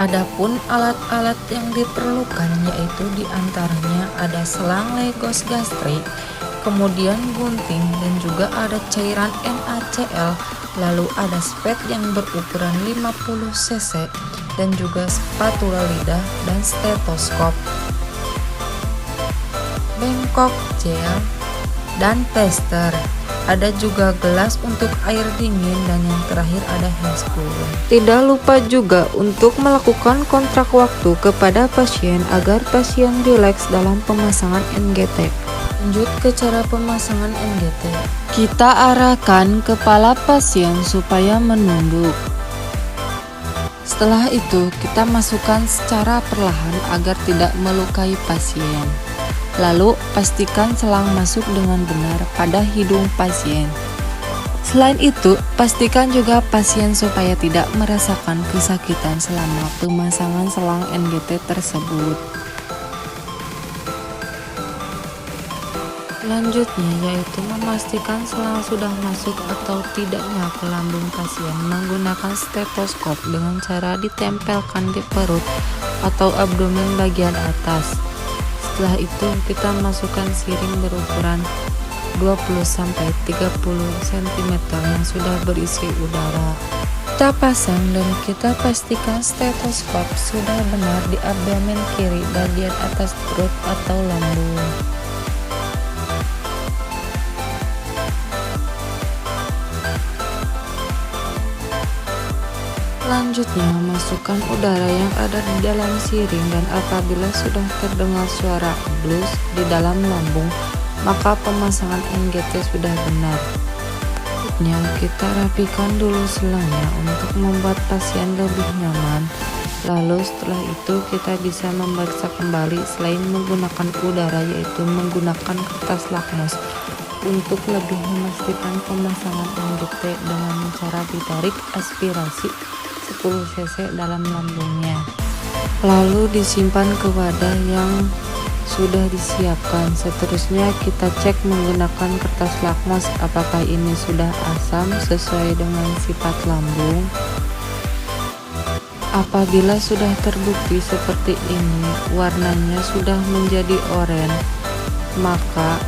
Adapun alat-alat yang diperlukan yaitu diantaranya ada selang Lagos gastrik, kemudian gunting dan juga ada cairan NaCl, lalu ada spet yang berukuran 50 cc dan juga spatula lidah dan stetoskop, bengkok gel dan tester. Ada juga gelas untuk air dingin dan yang terakhir ada handscoon. Tidak lupa juga untuk melakukan kontrak waktu kepada pasien agar pasien rileks dalam pemasangan NGT. Lanjut ke cara pemasangan NGT. Kita arahkan kepala pasien supaya menunduk. Setelah itu kita masukkan secara perlahan agar tidak melukai pasien. Lalu pastikan selang masuk dengan benar pada hidung pasien. Selain itu, pastikan juga pasien supaya tidak merasakan kesakitan selama pemasangan selang NGT tersebut. Selanjutnya yaitu memastikan selang sudah masuk atau tidaknya ke lambung pasien menggunakan stetoskop dengan cara ditempelkan di perut atau abdomen bagian atas. Setelah itu kita masukkan siring berukuran 20-30 cm yang sudah berisi udara. Kita pasang dan kita pastikan stetoskop sudah benar di abdomen kiri bagian atas perut atau lambung. Selanjutnya, masukkan udara yang ada di dalam siring dan apabila sudah terdengar suara blus di dalam lambung, maka pemasangan NGT sudah benar. Selanjutnya, kita rapikan dulu selangnya untuk membuat pasien lebih nyaman. Lalu setelah itu kita bisa memeriksa kembali selain menggunakan udara yaitu menggunakan kertas lakmus untuk lebih memastikan pemasangan NGT dengan cara ditarik aspirasi 10 cc dalam lambungnya. Lalu disimpan ke wadah yang sudah disiapkan. Seterusnya kita cek menggunakan kertas lakmus apakah ini sudah asam sesuai dengan sifat lambung. Apabila sudah terbukti seperti ini, warnanya sudah menjadi oranye, maka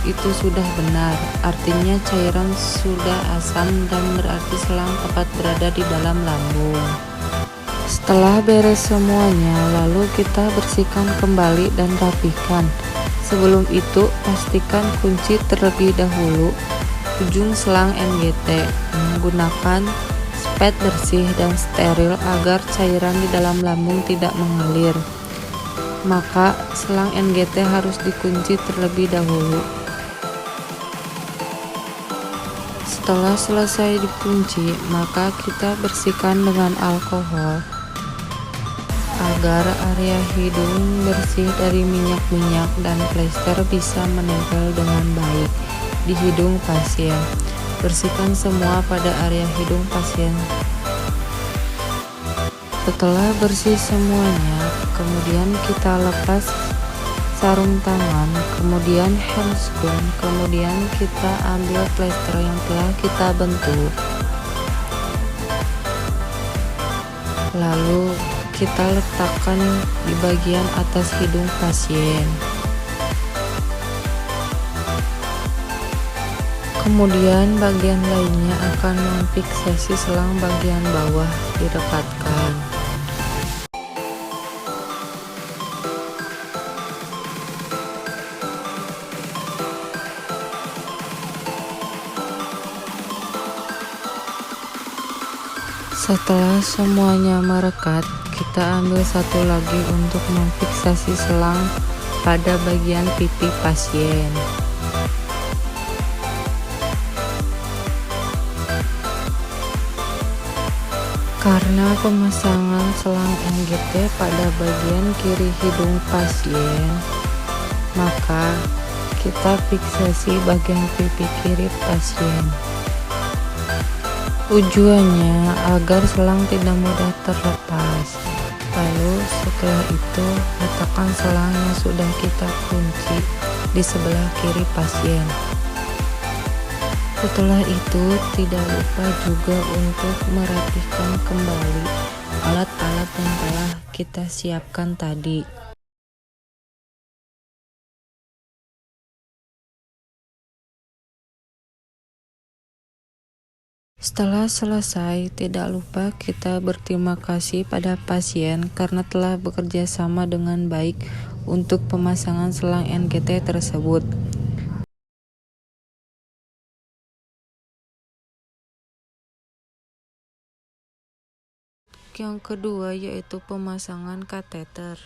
itu sudah benar, artinya cairan sudah asam dan berarti selang tepat berada di dalam lambung. Setelah beres semuanya, lalu kita bersihkan kembali dan rapihkan. Sebelum itu, pastikan kunci terlebih dahulu ujung selang NGT menggunakan spet bersih dan steril agar cairan di dalam lambung tidak mengalir. Maka selang NGT harus dikunci terlebih dahulu. Setelah selesai dikunci, maka kita bersihkan dengan alkohol agar area hidung bersih dari minyak-minyak dan plester bisa menempel dengan baik di hidung pasien. Bersihkan semua pada area hidung pasien. Setelah bersih semuanya, kemudian kita lepas sarung tangan, kemudian handscoon, kemudian kita ambil plester yang telah kita bentuk, lalu kita letakkan di bagian atas hidung pasien. Kemudian bagian lainnya akan memfiksasi selang bagian bawah didekatkan. Setelah semuanya merekat, kita ambil satu lagi untuk memfiksasi selang pada bagian pipi pasien. Karena pemasangan selang NGT pada bagian kiri hidung pasien, maka kita fiksasi bagian pipi kiri pasien. Tujuannya agar selang tidak mudah terlepas. Lalu setelah itu letakkan selang yang sudah kita kunci di sebelah kiri pasien. Setelah itu tidak lupa juga untuk merapihkan kembali alat-alat yang telah kita siapkan tadi. Setelah selesai, tidak lupa kita berterima kasih pada pasien karena telah bekerja sama dengan baik untuk pemasangan selang NGT tersebut. Yang kedua yaitu pemasangan kateter.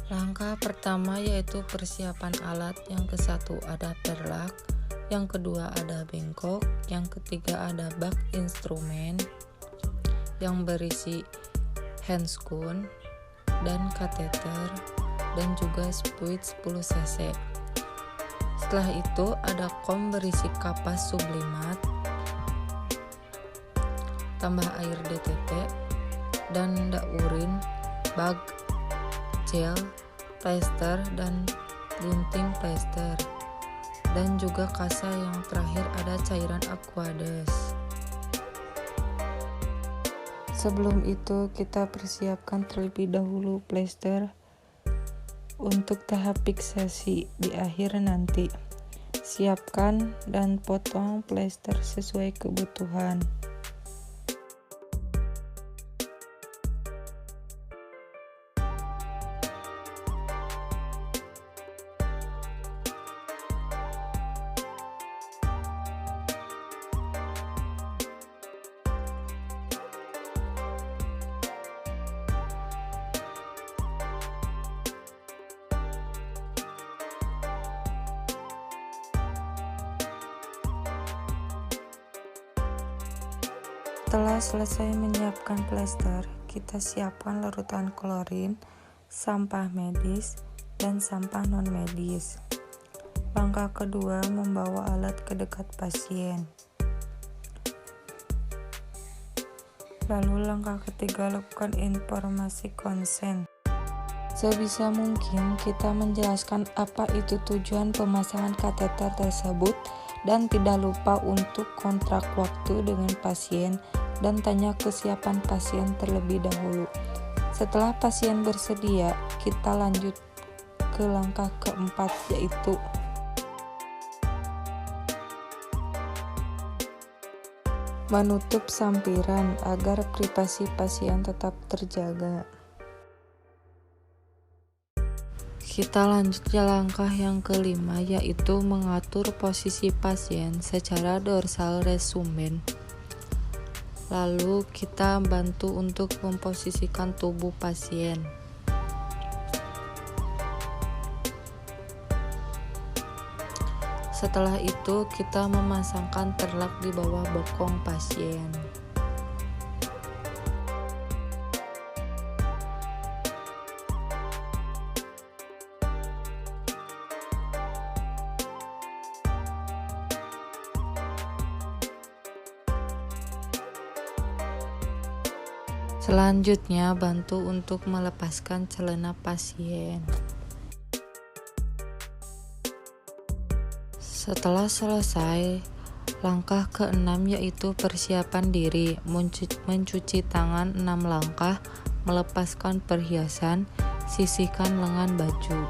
Langkah pertama yaitu persiapan alat. Yang ke-1 ada perlak, yang kedua ada bengkok, yang ketiga ada bak instrumen yang berisi handscoon dan kateter dan juga fluid 10 cc. Setelah itu ada kom berisi kapas sublimat, tambah air DTP dan urin, bag, gel, plester dan gunting plester, dan juga kasa. Yang terakhir ada cairan Aquades. Sebelum itu kita persiapkan terlebih dahulu plester untuk tahap fiksasi di akhir nanti. Siapkan dan potong plester sesuai kebutuhan. Setelah selesai menyiapkan plester, kita siapkan larutan klorin, sampah medis, dan sampah non-medis. Langkah kedua, membawa alat ke dekat pasien. Lalu langkah ketiga, lakukan informasi konsen. Sebisa mungkin kita menjelaskan apa itu tujuan pemasangan kateter tersebut dan tidak lupa untuk kontrak waktu dengan pasien dan tanya kesiapan pasien terlebih dahulu. Setelah pasien bersedia, kita lanjut ke langkah keempat yaitu menutup sampiran agar privasi pasien tetap terjaga. Kita lanjut ke langkah yang kelima yaitu mengatur posisi pasien secara dorsal resumen. Lalu kita bantu untuk memposisikan tubuh pasien. Setelah itu kita memasangkan terlak di bawah bokong pasien. Selanjutnya, bantu untuk melepaskan celana pasien. Setelah selesai, langkah keenam yaitu persiapan diri, mencuci tangan 6 langkah, melepaskan perhiasan, sisihkan lengan baju.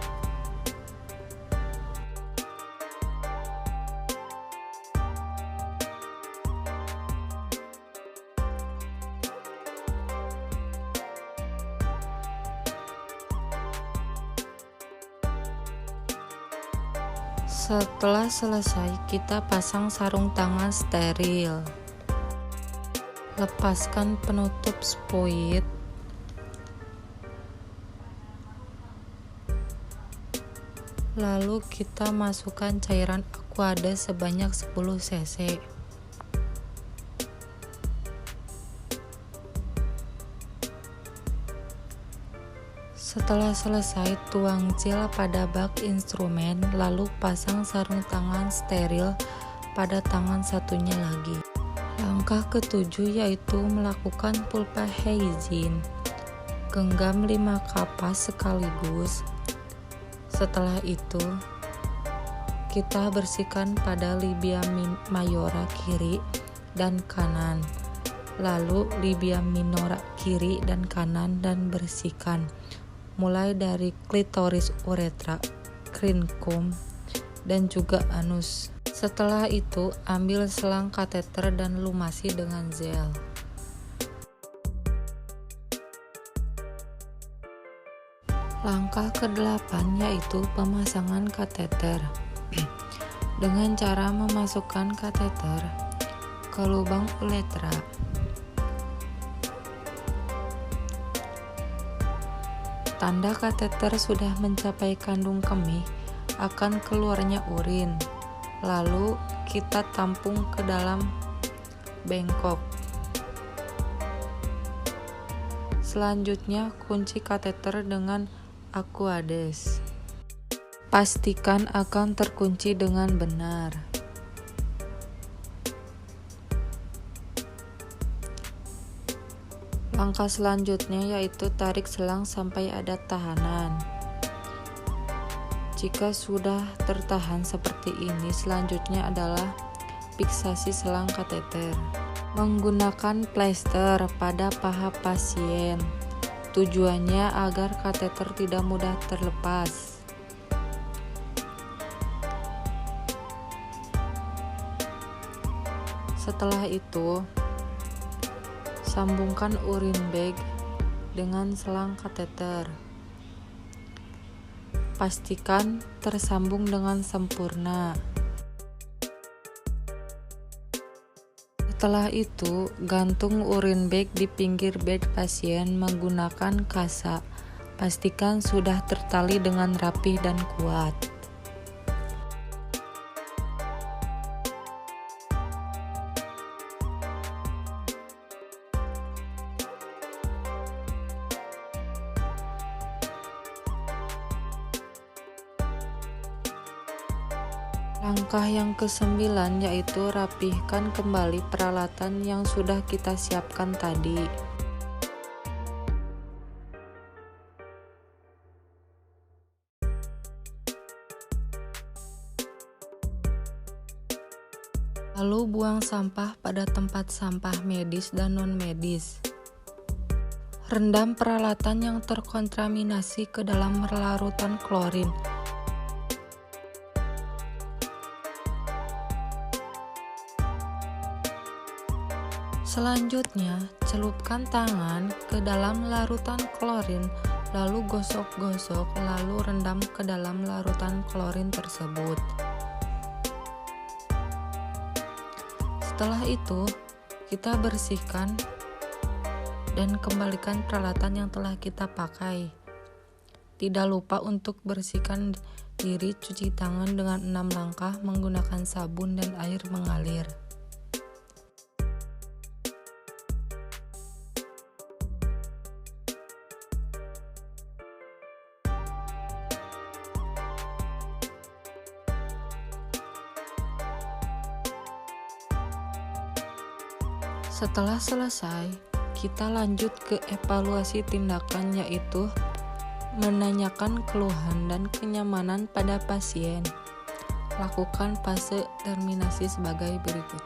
Setelah selesai, kita pasang sarung tangan steril. Lepaskan penutup spoid. Lalu kita masukkan cairan Aquades sebanyak 10 cc. Setelah selesai, tuang gel pada bak instrumen, lalu pasang sarung tangan steril pada tangan satunya lagi. Langkah ketujuh yaitu melakukan pulpa hygiene. Genggam 5 kapas sekaligus. Setelah itu, kita bersihkan pada labia mayora kiri dan kanan. lalu labia minora kiri dan kanan dan bersihkan, mulai dari klitoris, uretra, krincum, dan juga anus. Setelah itu, ambil selang kateter dan lumasi dengan gel. Langkah ke-8 yaitu pemasangan kateter. Dengan cara memasukkan kateter ke lubang uretra. Tanda kateter sudah mencapai kandung kemih akan keluarnya urin. Lalu kita tampung ke dalam bengkok. Selanjutnya kunci kateter dengan Aquades. Pastikan akan terkunci dengan benar. Langkah selanjutnya yaitu tarik selang sampai ada tahanan. Jika sudah tertahan seperti ini, selanjutnya adalah fiksasi selang kateter. Menggunakan plester pada paha pasien. Tujuannya agar kateter tidak mudah terlepas. Setelah itu, sambungkan urine bag dengan selang kateter. Pastikan tersambung dengan sempurna. Setelah itu, gantung urine bag di pinggir bed pasien menggunakan kasa. Pastikan sudah tertali dengan rapih dan kuat. Langkah yang ke-9 yaitu rapihkan kembali peralatan yang sudah kita siapkan tadi. Lalu buang sampah pada tempat sampah medis dan non-medis. Rendam peralatan yang terkontaminasi ke dalam larutan klorin. Selanjutnya, celupkan tangan ke dalam larutan klorin, lalu gosok-gosok, lalu rendam ke dalam larutan klorin tersebut. Setelah itu, kita bersihkan dan kembalikan peralatan yang telah kita pakai. Tidak lupa untuk bersihkan diri, cuci tangan dengan 6 langkah menggunakan sabun dan air mengalir. Setelah selesai, kita lanjut ke evaluasi tindakan, yaitu menanyakan keluhan dan kenyamanan pada pasien. Lakukan fase terminasi sebagai berikut.